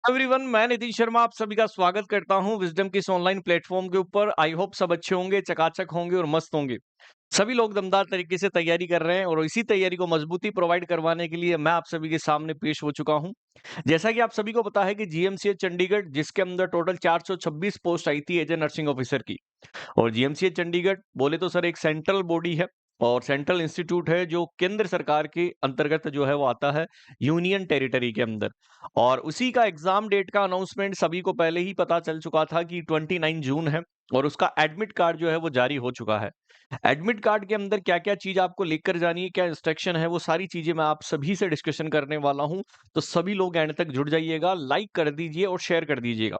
Everyone, मैं नितिन शर्मा आप सभी का स्वागत करता हूं विजडम की इस ऑनलाइन प्लेटफॉर्म के ऊपर। आई होप सब अच्छे होंगे, चकाचक होंगे और मस्त होंगे। सभी लोग दमदार तरीके से तैयारी कर रहे हैं और इसी तैयारी को मजबूती प्रोवाइड करवाने के लिए मैं आप सभी के सामने पेश हो चुका हूं। जैसा कि आप सभी को पता है कि जीएमसीएच चंडीगढ़, जिसके अंदर टोटल 426 पोस्ट आई थी एज ए नर्सिंग ऑफिसर की। और जीएमसीएच चंडीगढ़ बोले तो सर एक सेंट्रल बॉडी है और सेंट्रल इंस्टीट्यूट है जो केंद्र सरकार के अंतर्गत जो है वो आता है, यूनियन टेरिटरी के अंदर। और उसी का एग्जाम डेट का अनाउंसमेंट सभी को पहले ही पता चल चुका था कि 29 जून है और उसका एडमिट कार्ड जो है वो जारी हो चुका है। एडमिट कार्ड के अंदर क्या-क्या चीज आपको लेकर जानी है, क्या इंस्ट्रक्शन है, वो सारी चीजें मैं आप सभी से डिस्कशन करने वाला हूं। तो सभी लोग एंड तक जुड़ जाइएगा, लाइक कर दीजिए और शेयर कर दीजिएगा।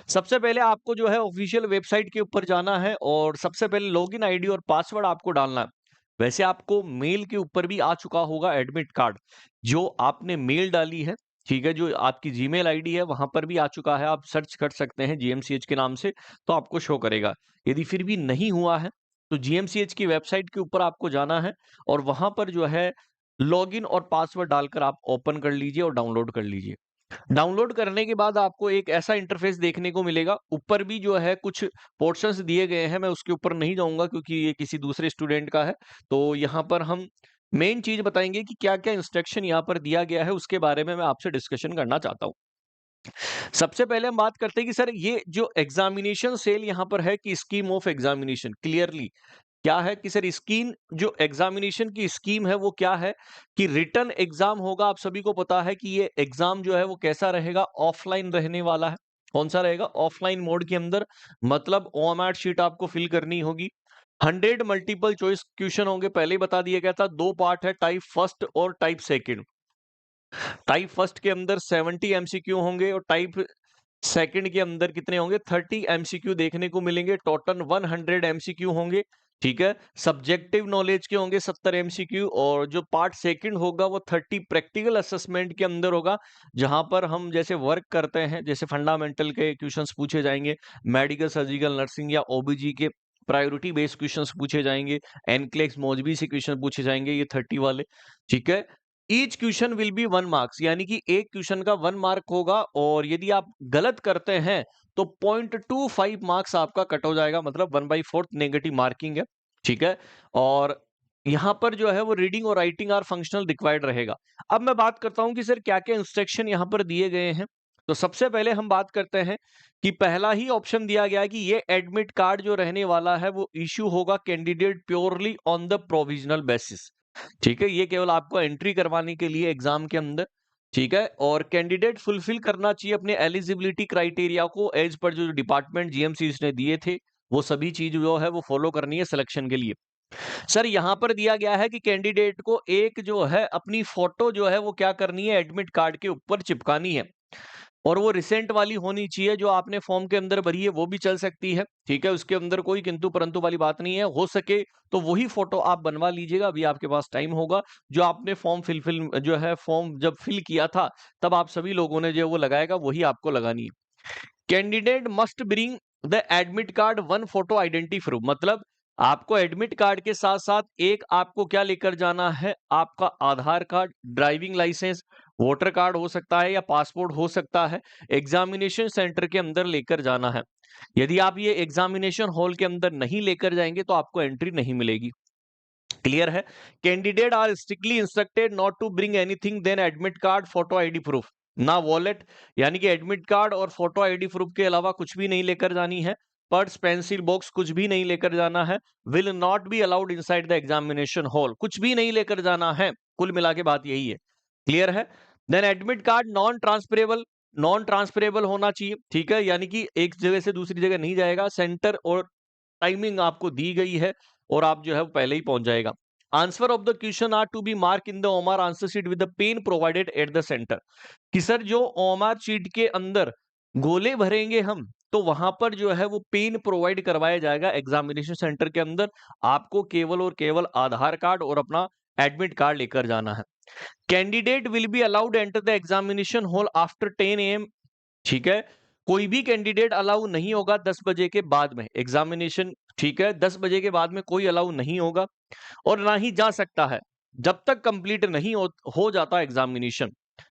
सबसे पहले आपको जो है ऑफिशियल वेबसाइट के ऊपर जाना है और सबसे पहले लॉगिन आईडी और पासवर्ड आपको डालना है। वैसे आपको मेल के ऊपर भी आ चुका होगा एडमिट कार्ड, जो आपने मेल डाली है, ठीक है, जो आपकी जीमेल आईडी है वहां पर भी आ चुका है। आप सर्च कर सकते हैं जीएमसीएच के नाम से, तो आपको शो करेगा। यदि फिर भी नहीं हुआ है तो जीएमसीएच की वेबसाइट के ऊपर आपको जाना है और वहां पर जो है लॉगिन और पासवर्ड डालकर आप ओपन कर लीजिए और डाउनलोड कर लीजिए। डाउनलोड करने के बाद आपको एक ऐसा इंटरफेस देखने को मिलेगा। ऊपर भी जो है कुछ पोर्शंस दिए गए हैं, मैं उसके ऊपर नहीं जाऊंगा क्योंकि ये किसी दूसरे स्टूडेंट का है। तो यहाँ पर हम मेन चीज बताएंगे कि क्या-क्या इंस्ट्रक्शन यहाँ पर दिया गया है, उसके बारे में मैं आपसे डिस्कशन करना चाहता हूँ। सबसे पहले हम बात करते हैं कि सर ये जो एग्जामिनेशन सेल यहाँ पर है कि स्कीम ऑफ एग्जामिनेशन क्लियरली क्या है कि सर स्कीम जो एग्जामिनेशन की स्कीम है वो क्या है कि रिटन एग्जाम होगा। आप सभी को पता है कि ये एग्जाम जो है वो कैसा रहेगा, ऑफलाइन रहने वाला है। कौन सा रहेगा? ऑफलाइन मोड के अंदर। मतलब ओएमआर शीट आपको फिल करनी होगी। 100 मल्टीपल चॉइस क्वेश्चन होंगे, पहले ही बता दिया गया था। दो पार्ट है, टाइप फर्स्ट और टाइप सेकंड। टाइप फर्स्ट के अंदर 70 एमसीक्यू होंगे और टाइप सेकंड के अंदर कितने होंगे? 30 एमसीक्यू देखने को मिलेंगे। टोटल 100 एमसीक्यू होंगे। ठीक है। सब्जेक्टिव नॉलेज के होंगे 70 एमसीक्यू और जो पार्ट सेकंड होगा वो 30 प्रैक्टिकल असेसमेंट के अंदर होगा, जहां पर हम जैसे वर्क करते हैं, जैसे फंडामेंटल के क्वेश्चंस पूछे जाएंगे, मेडिकल, सर्जिकल, नर्सिंग या ओबीजी के प्रायोरिटी बेस्ड क्वेश्चंस पूछे जाएंगे, एनक्लेक्स मौजबी से क्वेश्चन पूछे जाएंगे, ये 30 वाले। ठीक है। Each question will be 1 marks, यानी कि एक क्वेश्चन का 1 मार्क होगा और यदि आप गलत करते हैं तो 0.25 मार्क्स आपका कट हो जाएगा, मतलब 1/4 नेगेटिव मार्किंग है। ठीक है। और यहाँ पर जो है वो रीडिंग और राइटिंग आर फंक्शनल रिक्वायर्ड रहेगा। अब मैं बात करता हूँ कि सर क्या क्या इंस्ट्रक्शन यहाँ पर दिए गए हैं। तो सबसे पहले हम बात करते हैं कि पहला ही ऑप्शन दिया गया है कि ये एडमिट कार्ड जो रहने वाला है वो इश्यू होगा candidate purely on the provisional basis. ठीक है, ये केवल आपको एंट्री करवाने के लिए एग्जाम के अंदर। ठीक है। और कैंडिडेट फुलफिल करना चाहिए अपने एलिजिबिलिटी क्राइटेरिया को एज पर जो डिपार्टमेंट जीएमसी ने दिए थे, वो सभी चीज जो है वो फॉलो करनी है सिलेक्शन के लिए। सर यहाँ पर दिया गया है कि कैंडिडेट को एक जो है अपनी फोटो जो है वो क्या करनी है, एडमिट कार्ड के ऊपर चिपकानी है और वो रिसेंट वाली होनी चाहिए। जो आपने फॉर्म के अंदर भरी है वो भी चल सकती है। ठीक है, उसके अंदर कोई किंतु परंतु वाली बात नहीं है। हो सके तो वही फोटो आप बनवा लीजिएगा, अभी आपके पास टाइम होगा। जो आपने फॉर्म फिल जो है फॉर्म जब फिल किया था तब आप सभी लोगों ने जो वो लगाएगा वही आपको लगानी है। Candidate must bring the admit card one photo identity proof, मतलब आपको एडमिट कार्ड के साथ साथ एक आपको क्या लेकर जाना है, आपका Aadhaar card, driving licence, voter card हो सकता है या पासपोर्ट हो सकता है, एग्जामिनेशन सेंटर के अंदर लेकर जाना है। यदि आप ये एग्जामिनेशन हॉल के अंदर नहीं लेकर जाएंगे तो आपको एंट्री नहीं मिलेगी। क्लियर है? Candidate are strictly instructed not to bring anything then admit card, photo ID proof. ना वॉलेट, यानी कि एडमिट कार्ड और फोटो आईडी प्रूफ के अलावा कुछ भी नहीं लेकर जानी है। पर्स, पेंसिल बॉक्स कुछ भी नहीं लेकर जाना है। Will not be allowed inside the examination hall, कुछ भी नहीं लेकर जाना है। कुल मिला के बात यही है। क्लियर है? Then admit card non transferable, non transferable होना चाहिए। ठीक है, यानी कि एक जगह से दूसरी जगह नहीं जाएगा। सेंटर और टाइमिंग आपको दी गई है और आप जो है वो पहले ही पहुंच जाएगा। Answer of the question are to be mark in the OMR answer sheet with the pen provided at the centre. कि सर जो ओमार शीट के अंदर गोले भरेंगे हम, तो वहां पर जो है वो पेन प्रोवाइड करवाया जाएगा एग्जामिनेशन सेंटर के अंदर। आपको केवल और केवल आधार कार्ड और अपना एडमिट कार्ड लेकर जाना है। Candidate will be allowed enter the examination hall after 10 AM। ठीक है। कोई भी कैंडिडेट अलाउ नहीं होगा 10 बजे के बाद में एग्जामिनेशन। ठीक है, 10 बजे के बाद में कोई अलाउ नहीं होगा और ना ही जा सकता है जब तक कंप्लीट नहीं हो जाता एग्जामिनेशन।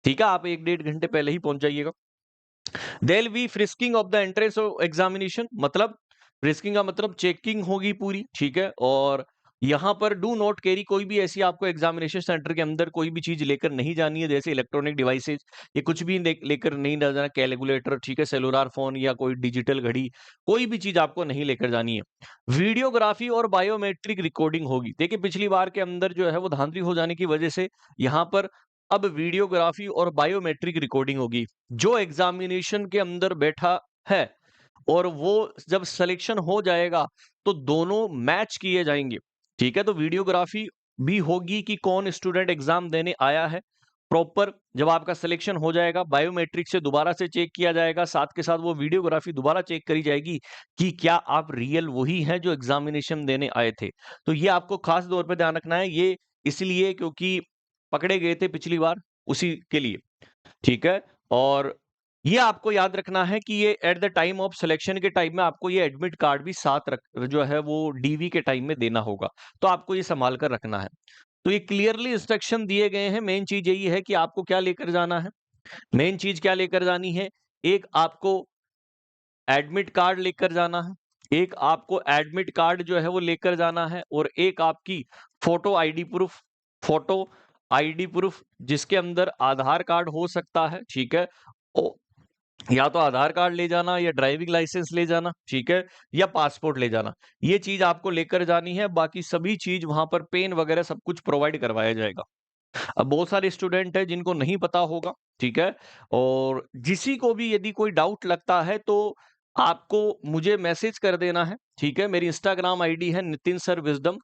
ठीक है, आप 1 डेढ़ घंटे पहले ही पहुंच जाइएगा। There will be frisking of the entrance of examination, मतलब फ्रिस्किंग का मतलब चेकिंग होगी पूरी, ठीक है। और यहाँ पर डू नॉट कैरी, कोई भी ऐसी आपको एग्जामिनेशन सेंटर के अंदर कोई भी चीज लेकर नहीं जानी है, जैसे इलेक्ट्रॉनिक डिवाइसेज, ये कुछ भी लेकर नहीं जाना, कैलकुलेटर, ठीक है, सेलुलर फोन या कोई डिजिटल घड़ी, कोई भी चीज आपको नहीं लेकर जानी है। वीडियोग्राफी और बायोमेट्रिक रिकॉर्डिंग होगी। देखिए पिछली बार के अंदर जो है वो धांधली हो जाने की वजह से यहाँ पर अब वीडियोग्राफी और बायोमेट्रिक रिकॉर्डिंग होगी। जो एग्जामिनेशन के अंदर बैठा है और वो जब सिलेक्शन हो जाएगा तो दोनों मैच किए जाएंगे, ठीक है। तो वीडियोग्राफी भी होगी कि कौन स्टूडेंट एग्जाम देने आया है प्रॉपर। जब आपका सिलेक्शन हो जाएगा, बायोमेट्रिक से दोबारा से चेक किया जाएगा, साथ के साथ वो वीडियोग्राफी दोबारा चेक करी जाएगी कि क्या आप रियल वही हैं जो एग्जामिनेशन देने आए थे। तो ये आपको खास तौर पे ध्यान रखना है, ये इसलिए क्योंकि पकड़े गए थे पिछली बार, उसी के लिए, ठीक है। और ये आपको याद रखना है कि ये at the time of selection के टाइम में आपको ये एडमिट कार्ड भी साथ रख, जो है वो डीवी के टाइम में देना होगा, तो आपको ये संभाल कर रखना है। तो ये क्लियरली इंस्ट्रक्शन दिए गए हैं। मेन चीज यही है कि आपको क्या लेकर जाना है। मेन चीज क्या लेकर जानी है, एक आपको एडमिट कार्ड लेकर जाना है, एक आपको एडमिट कार्ड जो है वो लेकर जाना है, और एक आपकी photo ID proof, photo ID proof जिसके अंदर आधार कार्ड हो सकता है, ठीक है। ओ, या तो आधार कार्ड ले जाना या ड्राइविंग लाइसेंस ले जाना, ठीक है, या पासपोर्ट ले जाना। ये चीज आपको लेकर जानी है। बाकी सभी चीज वहां पर पेन वगैरह सब कुछ प्रोवाइड करवाया जाएगा। अब बहुत सारे स्टूडेंट हैं जिनको नहीं पता होगा, ठीक है। और किसी को भी यदि कोई डाउट लगता है तो आपको मुझे मैसेज कर देना है, ठीक है। मेरी इंस्टाग्राम आईडी है नितिन सर विजडम।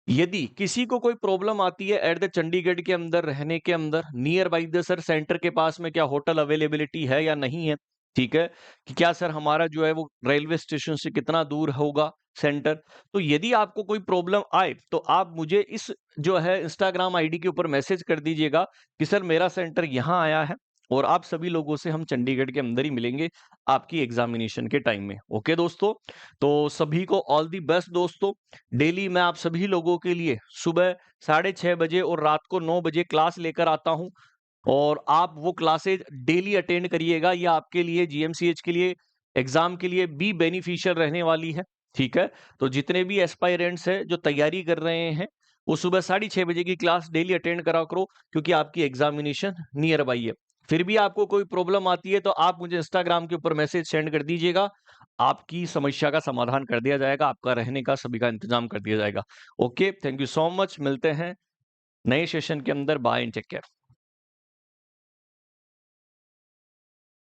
यदि किसी को कोई प्रॉब्लम आती है एट द चंडीगढ़ के अंदर रहने के अंदर, near by the sir centre के पास में क्या होटल अवेलेबिलिटी है या नहीं है, ठीक है, कि क्या सर हमारा जो है वो रेलवे स्टेशन से कितना दूर होगा सेंटर। तो यदि आपको कोई प्रॉब्लम आए तो आप मुझे इस जो है इंस्टाग्राम आईडी के ऊपर मैसेज कर दीजिएगा कि सर मेरा सेंटर यहाँ आया है, और आप सभी लोगों से हम चंडीगढ़ के अंदर ही मिलेंगे आपकी एग्जामिनेशन के टाइम में। ओके दोस्तों, तो सभी को ऑल दी बेस्ट दोस्तों। डेली मैं आप सभी लोगों के लिए सुबह 6:30 बजे और रात को 9 बजे क्लास लेकर आता हूं, और आप वो क्लासेज डेली अटेंड करिएगा। ये आपके लिए, जीएमसीएच के लिए, एग्जाम के लिए भी बेनिफिशियल रहने वाली है, ठीक है। तो जितने भी एस्पायरेंट्स हैं जो तैयारी कर रहे हैं, वो सुबह 6:30 बजे की क्लास डेली अटेंड करा करो, क्योंकि आपकी एग्जामिनेशन नियर बाई है। फिर भी आपको कोई प्रॉब्लम आती है तो आप मुझे इंस्टाग्राम के ऊपर मैसेज सेंड कर दीजिएगा, आपकी समस्या का समाधान कर दिया जाएगा, आपका रहने का सभी का इंतजाम कर दिया जाएगा। Okay, thank you so much. मिलते हैं नए सेशन के अंदर। Bye and take care.